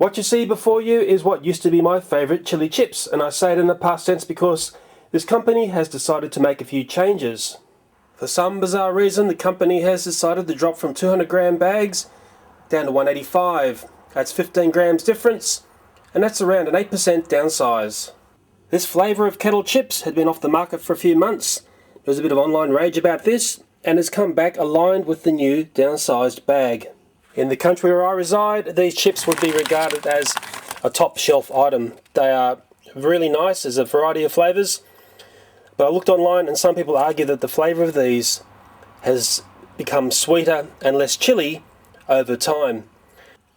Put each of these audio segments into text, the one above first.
What you see before you is what used to be my favourite chili chips, and I say it in the past tense because this company has decided to make a few changes. For some bizarre reason, the company has decided to drop from 200 gram bags down to 185. That's 15 grams difference, and that's around an 8% downsize. This flavour of Kettle Chips had been off the market for a few months. There was a bit of online rage about this, and has come back aligned with the new downsized bag. In the country where I reside, these chips would be regarded as a top shelf item. They are really nice, there's a variety of flavours, but I looked online and some people argue that the flavour of these has become sweeter and less chilly over time.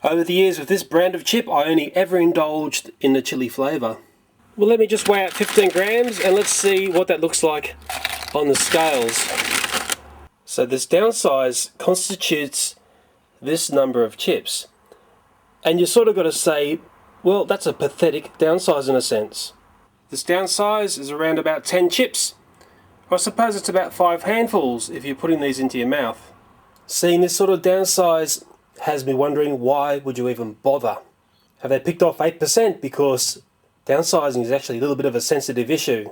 Over the years with this brand of chip, I only ever indulged in the chili flavour. Well, let me just weigh out 15 grams and let's see what that looks like on the scales. So this downsize constitutes this number of chips, and you sort of got to say, well, that's a pathetic downsize in a sense. This downsize is around about 10 chips. I suppose it's about 5 handfuls if you're putting these into your mouth. Seeing this sort of downsize has me wondering, why would you even bother? Have they picked off 8% because downsizing is actually a little bit of a sensitive issue?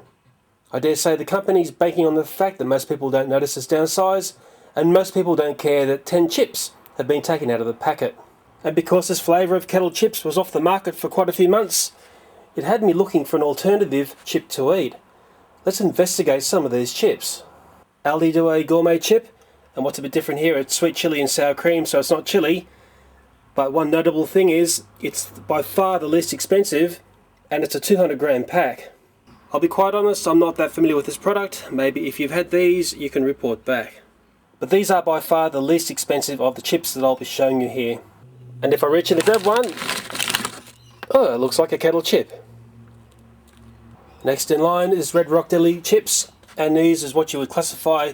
I dare say the company's banking on the fact that most people don't notice this downsize, and most people don't care that 10 chips have been taken out of the packet. And because this flavour of Kettle Chips was off the market for quite a few months, it had me looking for an alternative chip to eat. Let's investigate some of these chips. Aldi do a gourmet chip, and what's a bit different here, it's sweet chilli and sour cream, so it's not chili. But one notable thing is, it's by far the least expensive, and it's a 200 gram pack. I'll be quite honest, I'm not that familiar with this product. Maybe if you've had these, you can report back. But these are by far the least expensive of the chips that I'll be showing you here. And if I reach in to grab one, oh, it looks like a Kettle Chip. Next in line is Red Rock Deli chips, and these is what you would classify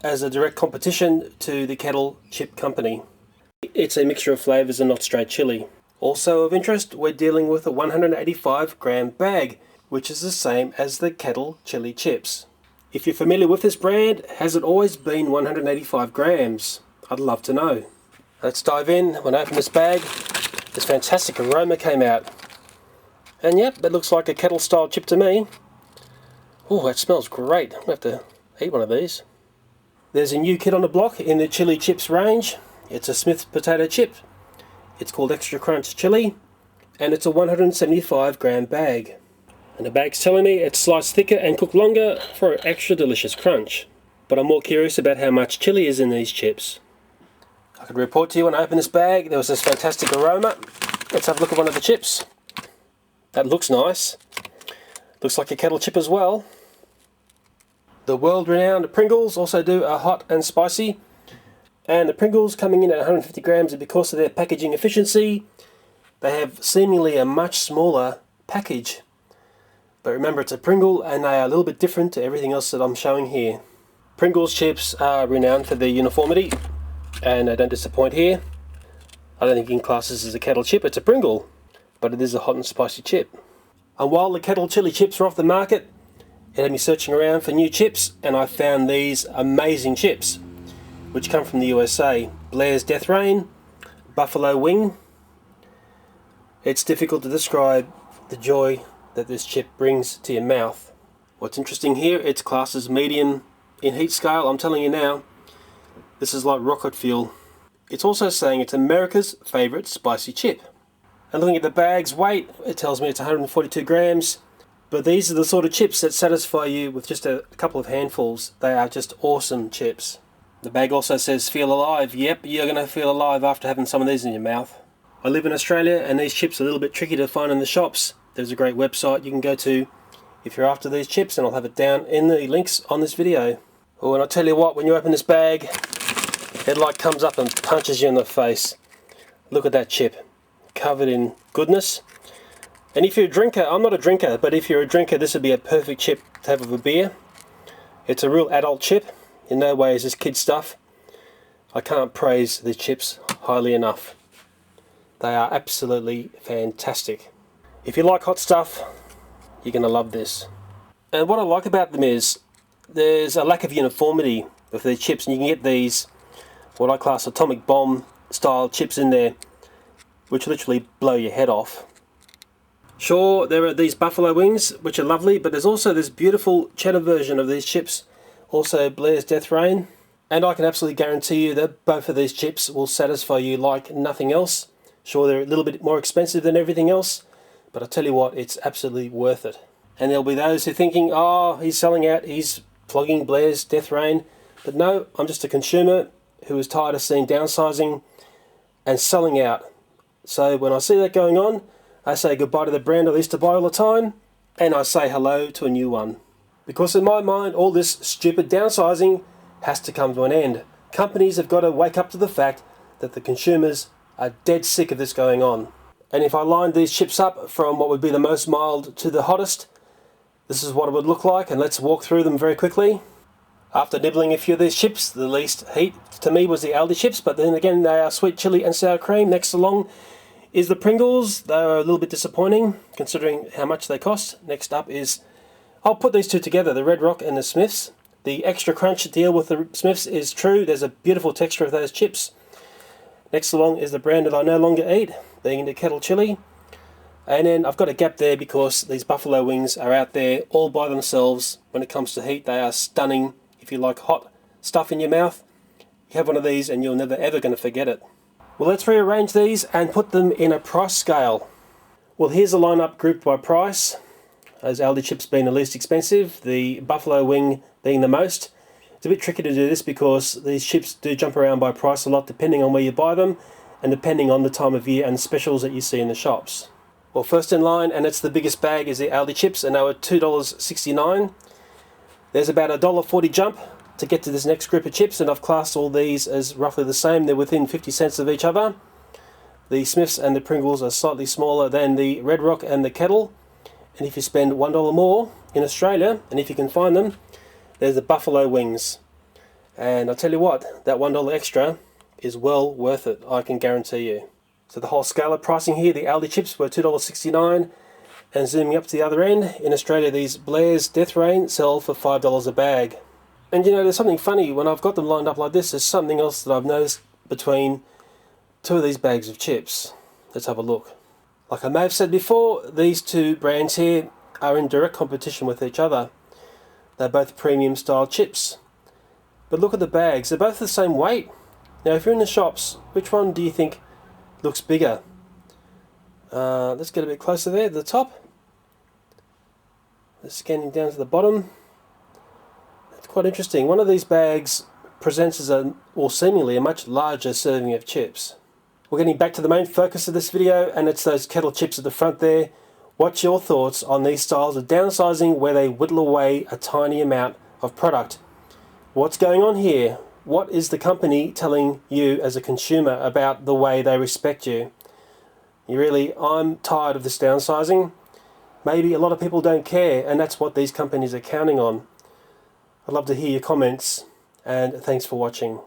as a direct competition to the Kettle Chip company. It's a mixture of flavours and not straight chili. Also of interest, we're dealing with a 185 gram bag, which is the same as the Kettle Chili Chips. If you're familiar with this brand, has it always been 185 grams? I'd love to know. Let's dive in. When I open this bag, this fantastic aroma came out. And yep, it looks like a kettle style chip to me. Oh, that smells great. I'm going to have to eat one of these. There's a new kid on the block in the chili chips range. It's a Smith's potato chip. It's called Extra Crunch Chili, and it's a 175 gram bag. And the bag's telling me it's sliced thicker and cooked longer for an extra delicious crunch. But I'm more curious about how much chili is in these chips. I can report to you when I opened this bag, there was this fantastic aroma. Let's have a look at one of the chips. That looks nice. Looks like a kettle chip as well. The world-renowned Pringles also do a hot and spicy. And the Pringles coming in at 150 grams, and because of their packaging efficiency, they have seemingly a much smaller package. But remember, it's a Pringle, and they are a little bit different to everything else that I'm showing here. Pringles chips are renowned for their uniformity, and they don't disappoint here. I don't think you can class this as a kettle chip, it's a Pringle, but it is a hot and spicy chip. And while the Kettle Chili Chips are off the market, it had me searching around for new chips, and I found these amazing chips, which come from the USA. Blair's Death Rain, Buffalo Wing. It's difficult to describe the joy that this chip brings to your mouth. What's interesting here, it's classed as medium in heat scale. I'm telling you now, this is like rocket fuel. It's also saying it's America's favourite spicy chip. And looking at the bag's weight, it tells me it's 142 grams. But these are the sort of chips that satisfy you with just a couple of handfuls. They are just awesome chips. The bag also says feel alive. Yep, you're going to feel alive after having some of these in your mouth. I live in Australia, and these chips are a little bit tricky to find in the shops. There's a great website you can go to if you're after these chips, and I'll have it down in the links on this video. Oh, and I'll tell you what, when you open this bag, it like comes up and punches you in the face. Look at that chip, covered in goodness. And if you're a drinker, I'm not a drinker, but if you're a drinker, this would be a perfect chip to have with a beer. It's a real adult chip. In no way is this kid stuff. I can't praise these chips highly enough. They are absolutely fantastic. If you like hot stuff, you're going to love this. And what I like about them is there's a lack of uniformity with these chips, and you can get these, what I class atomic bomb style chips in there. which literally blow your head off. Sure, there are these buffalo wings, which are lovely, but there's also this beautiful cheddar version of these chips, also Blair's Death Rain, and I can absolutely guarantee you that both of these chips will satisfy you like nothing else. Sure, they're a little bit more expensive than everything else, but I tell you what, it's absolutely worth it. And there'll be those who are thinking, oh, he's selling out, he's flogging Blair's Death Rain. But no, I'm just a consumer who is tired of seeing downsizing and selling out. So when I see that going on, I say goodbye to the brand I used to buy all the time, and I say hello to a new one. Because in my mind, all this stupid downsizing has to come to an end. Companies have got to wake up to the fact that the consumers are dead sick of this going on. And if I lined these chips up from what would be the most mild to the hottest, this is what it would look like, and let's walk through them very quickly. After nibbling a few of these chips, the least heat to me was the Aldi chips, but then again they are sweet chili and sour cream. Next along is the Pringles. They are a little bit disappointing considering how much they cost. Next up is, I'll put these two together, the Red Rock and the Smiths. The extra crunch deal with the Smiths is true. There's a beautiful texture of those chips. Next along is the brand that I no longer eat, being the Kettle Chili. And then I've got a gap there because these buffalo wings are out there all by themselves. When it comes to heat, they are stunning. If you like hot stuff in your mouth, you have one of these and you're never ever going to forget it. Well, let's rearrange these and put them in a price scale. Well, here's a lineup grouped by price. Those Aldi chips being the least expensive, the buffalo wing being the most. It's a bit tricky to do this because these chips do jump around by price a lot depending on where you buy them and depending on the time of year and specials that you see in the shops. Well, first in line, and it's the biggest bag, is the Aldi chips, and they were $2.69. There's about a $1.40 jump to get to this next group of chips, and I've classed all these as roughly the same. They're within 50 cents of each other. The Smiths and the Pringles are slightly smaller than the Red Rock and the Kettle, and if you spend $1 more in Australia, and if you can find them, there's the buffalo wings. And I'll tell you what, that $1 extra is well worth it, I can guarantee you. So the whole scale of pricing here, the Aldi chips were $2.69, and zooming up to the other end, in Australia these Blair's Death Rain sell for $5 a bag. And you know, there's something funny, when I've got them lined up like this, there's something else that I've noticed between two of these bags of chips. Let's have a look. Like I may have said before, these two brands here are in direct competition with each other. They're both premium style chips. But look at the bags, they're both the same weight. Now if you're in the shops, which one do you think looks bigger? Let's get a bit closer there to the top. Let's scanning down to the bottom. It's quite interesting. One of these bags presents as seemingly a much larger serving of chips. We're getting back to the main focus of this video, and it's those Kettle chips at the front there. What's your thoughts on these styles of downsizing where they whittle away a tiny amount of product? What's going on here? What is the company telling you as a consumer about the way they respect you? I'm tired of this downsizing. Maybe a lot of people don't care, and that's what these companies are counting on. I'd love to hear your comments, and thanks for watching.